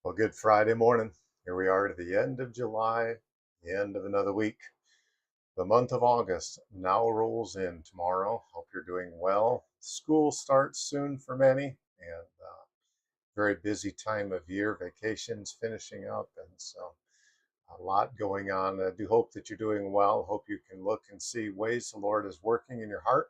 Well, good Friday morning. Here we are to the end of July, the end of another week. The month of August now rolls in tomorrow. Hope you're doing well. School starts soon for many, and very busy time of year. Vacations finishing up, and so a lot going on. I do hope that you're doing well. Hope you can look and see ways the Lord is working in your heart,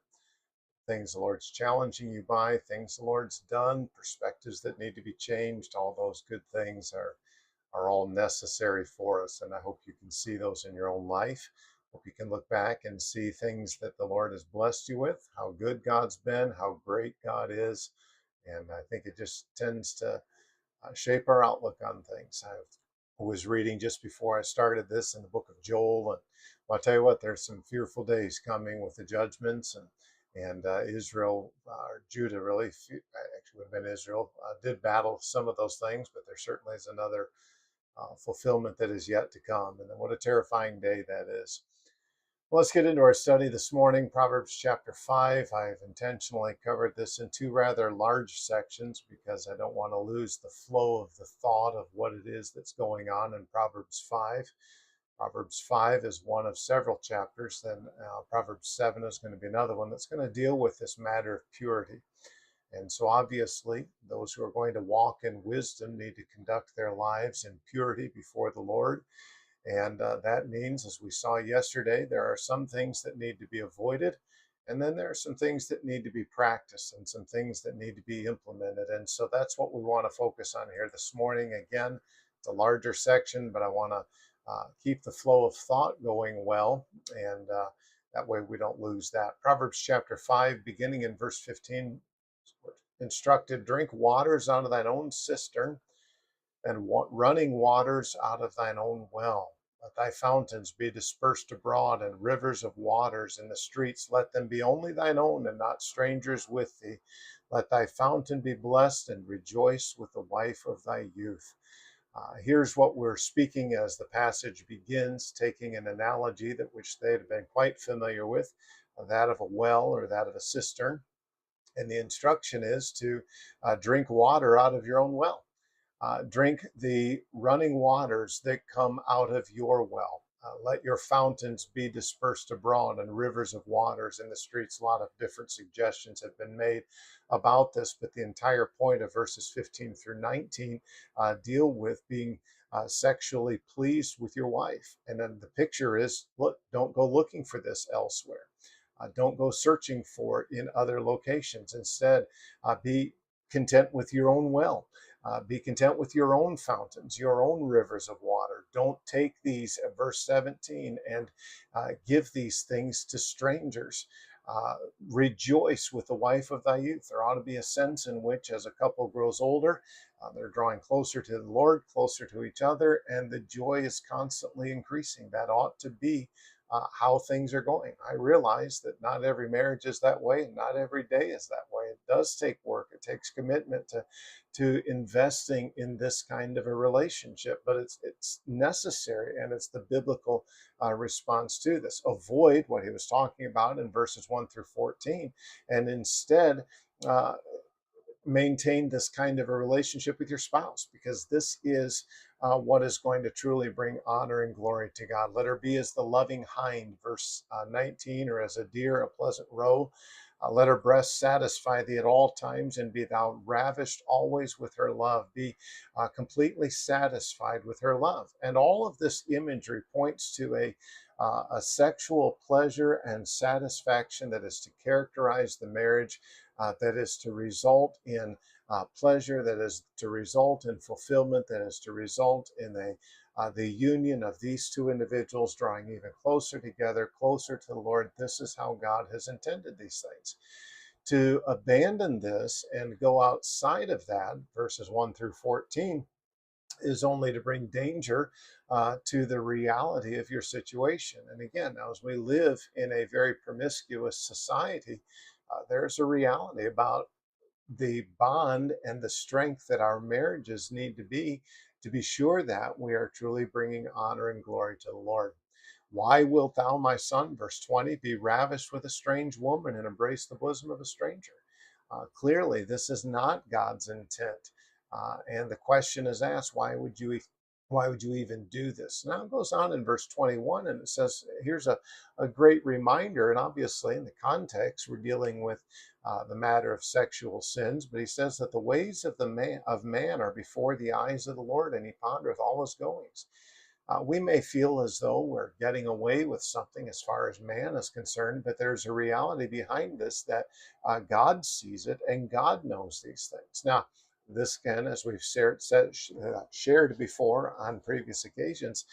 things the Lord's challenging you by, things the Lord's done, perspectives that need to be changed. All those good things are all necessary for us. And I hope you can see those in your own life. Hope you can look back and see things that the Lord has blessed you with, how good God's been, how great God is. And I think it just tends to shape our outlook on things. I was reading just before I started this in the book of Joel, and I'll tell you what, there's some fearful days coming with the judgments, and Israel, or Judah, really, actually would have been Israel, did battle some of those things, but there certainly is another fulfillment that is yet to come. And then what a terrifying day that is. Well, let's get into our study this morning, Proverbs chapter 5. I've intentionally covered this in two rather large sections because I don't want to lose the flow of the thought of what it is that's going on in Proverbs 5. Proverbs 5 is one of several chapters. Then Proverbs 7 is going to be another one that's going to deal with this matter of purity. And so, obviously, those who are going to walk in wisdom need to conduct their lives in purity before the Lord. And that means, as we saw yesterday, there are some things that need to be avoided. And then there are some things that need to be practiced and some things that need to be implemented. And so that's what we want to focus on here this morning. Again, it's a larger section, but I want to keep the flow of thought going well. And that way we don't lose that. Proverbs chapter 5, beginning in verse 15, instructed, drink waters out of thine own cistern and running waters out of thine own well. Let thy fountains be dispersed abroad, and rivers of waters in the streets. Let them be only thine own, and not strangers with thee. Let thy fountain be blessed, and rejoice with the wife of thy youth. Here's what we're speaking as the passage begins, taking an analogy that which they'd have been quite familiar with, that of a well or that of a cistern. And the instruction is to drink water out of your own well. Drink the running waters that come out of your well. Let your fountains be dispersed abroad and rivers of waters in the streets. A lot of different suggestions have been made about this, but the entire point of verses 15 through 19 deal with being sexually pleased with your wife. And then the picture is, look, don't go looking for this elsewhere. Don't go searching for it in other locations. Instead, be content with your own well. Be content with your own fountains, your own rivers of water. Don't take these, verse 17, and give these things to strangers. Rejoice with the wife of thy youth. There ought to be a sense in which, as a couple grows older, they're drawing closer to the Lord, closer to each other, and the joy is constantly increasing. That ought to be how things are going. I realize that not every marriage is that way, and not every day is that way. It does take work. It takes commitment to investing in this kind of a relationship, but it's necessary, and it's the biblical response to this. Avoid what he was talking about in verses 1 through 14, and instead maintain this kind of a relationship with your spouse, because this is what is going to truly bring honor and glory to God. Let her be as the loving hind, verse 19, or as a deer, a pleasant roe. Let her breast satisfy thee at all times, and be thou ravished always with her love. Be completely satisfied with her love. And all of this imagery points to a sexual pleasure and satisfaction that is to characterize the marriage, that is to result in pleasure, that is to result in fulfillment, that is to result in the union of these two individuals drawing even closer together, closer to the Lord. This is how God has intended these things. To abandon this and go outside of that, verses 1 through 14, is only to bring danger to the reality of your situation. And again, now as we live in a very promiscuous society, there's a reality about the bond and the strength that our marriages need to be sure that we are truly bringing honor and glory to the Lord. Why wilt thou, my son, verse 20, be ravished with a strange woman and embrace the bosom of a stranger? Clearly, this is not God's intent. And the question is asked, why would you even do this? Now it goes on in verse 21 and it says, here's a great reminder. And obviously, in the context, we're dealing with the matter of sexual sins. But he says that the ways of man are before the eyes of the Lord, and he pondereth all his goings. We may feel as though we're getting away with something as far as man is concerned, but there's a reality behind this that God sees it and God knows these things. Now, this can, as we've shared before on previous occasions,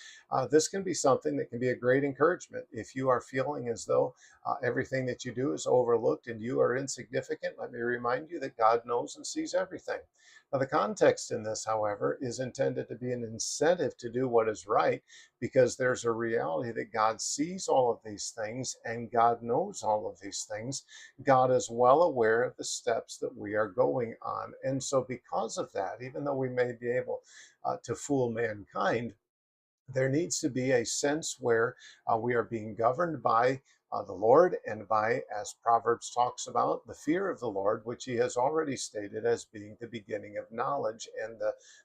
this can be something that can be a great encouragement. If you are feeling as though everything that you do is overlooked and you are insignificant, let me remind you that God knows and sees everything. Now, the context in this, however, is intended to be an incentive to do what is right, because there's a reality that God sees all of these things and God knows all of these things. God is well aware of the steps that we are going on. And so, because of that, even though we may be able to fool mankind, there needs to be a sense where we are being governed by the Lord and by, as Proverbs talks about, the fear of the Lord, which he has already stated as being the beginning of knowledge and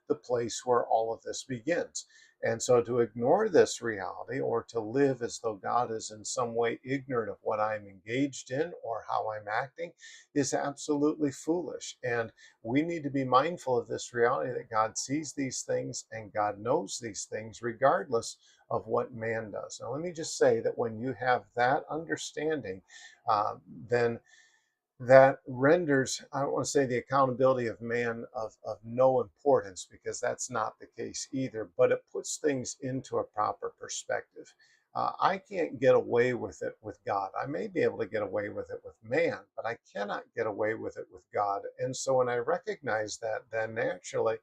the place where all of this begins. And so to ignore this reality or to live as though God is in some way ignorant of what I'm engaged in or how I'm acting is absolutely foolish. And we need to be mindful of this reality that God sees these things and God knows these things regardless of what man does. Now, let me just say that when you have that understanding, then that renders, I don't want to say the accountability of man of no importance, because that's not the case either, but it puts things into a proper perspective. I can't get away with it with God. I may be able to get away with it with man, but I cannot get away with it with God. And so when I recognize that, then naturally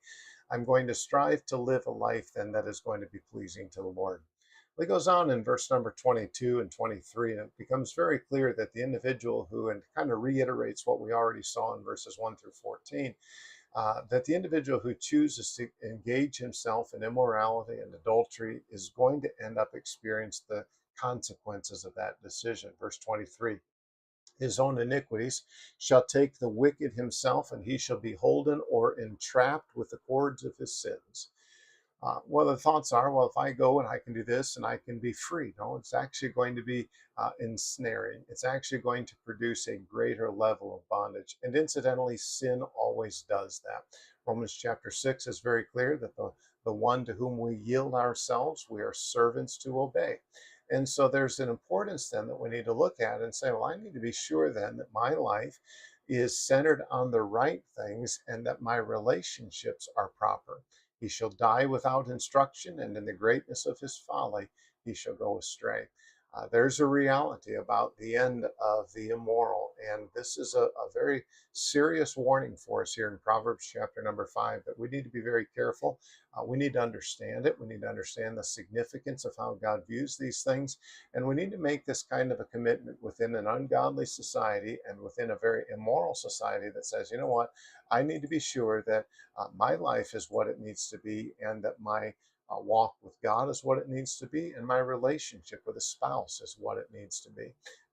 I'm going to strive to live a life then that is going to be pleasing to the Lord. It goes on in verse number 22 and 23, and it becomes very clear that the individual who, and kind of reiterates what we already saw in verses 1 through 14, that the individual who chooses to engage himself in immorality and adultery is going to end up experiencing the consequences of that decision. Verse 23, his own iniquities shall take the wicked himself, and he shall be holden or entrapped with the cords of his sins. Well, the thoughts are, well, if I go and I can do this and I can be free. No, it's actually going to be ensnaring. It's actually going to produce a greater level of bondage. And incidentally, sin always does that. Romans chapter 6 is very clear that the one to whom we yield ourselves, we are servants to obey. And so there's an importance then that we need to look at and say, well, I need to be sure then that my life is centered on the right things and that my relationships are proper. He shall die without instruction, and in the greatness of his folly he shall go astray. There's a reality about the end of the immoral, and this is a very serious warning for us here in Proverbs chapter number 5, that we need to be very careful. We need to understand it. We need to understand the significance of how God views these things, and we need to make this kind of a commitment within an ungodly society and within a very immoral society that says, you know what, I need to be sure that my life is what it needs to be, and that my walk with God is what it needs to be, and my relationship with a spouse is what it needs to be.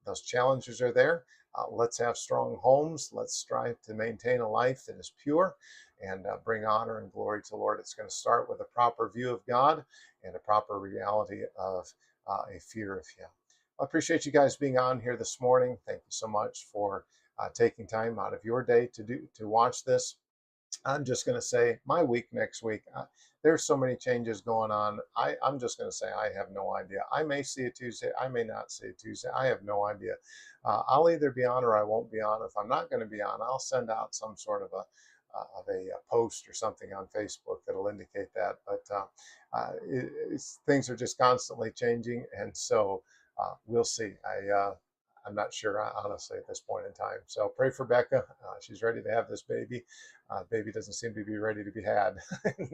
Those challenges are there. Let's have strong homes. Let's strive to maintain a life that is pure and bring honor and glory to the Lord. It's going to start with a proper view of God and a proper reality of a fear of Him. I appreciate you guys being on here this morning. Thank you so much for taking time out of your day to watch this. I'm just going to say my week next week, there's so many changes going on. I'm just going to say I have no idea. I may see a Tuesday. I may not see a Tuesday. I have no idea. I'll either be on or I won't be on. If I'm not going to be on, I'll send out some sort of a post or something on Facebook that'll indicate that. But things are just constantly changing. And so we'll see. I'm not sure, honestly, at this point in time. So pray for Becca. She's ready to have this baby. Baby doesn't seem to be ready to be had.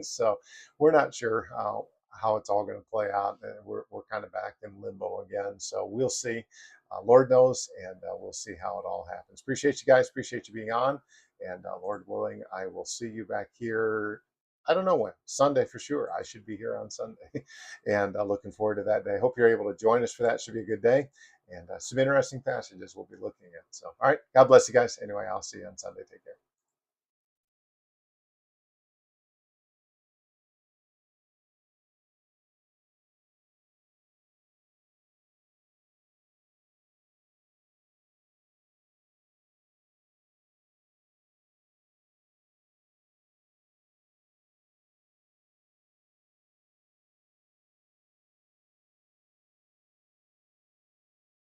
So we're not sure how it's all going to play out. We're kind of back in limbo again. So we'll see. Lord knows, and we'll see how it all happens. Appreciate you guys. Appreciate you being on. And Lord willing, I will see you back here. I don't know when. Sunday for sure. I should be here on Sunday. And looking forward to that day. Hope you're able to join us for that. Should be a good day. And some interesting passages we'll be looking at. So, all right. God bless you guys. Anyway, I'll see you on Sunday. Take care.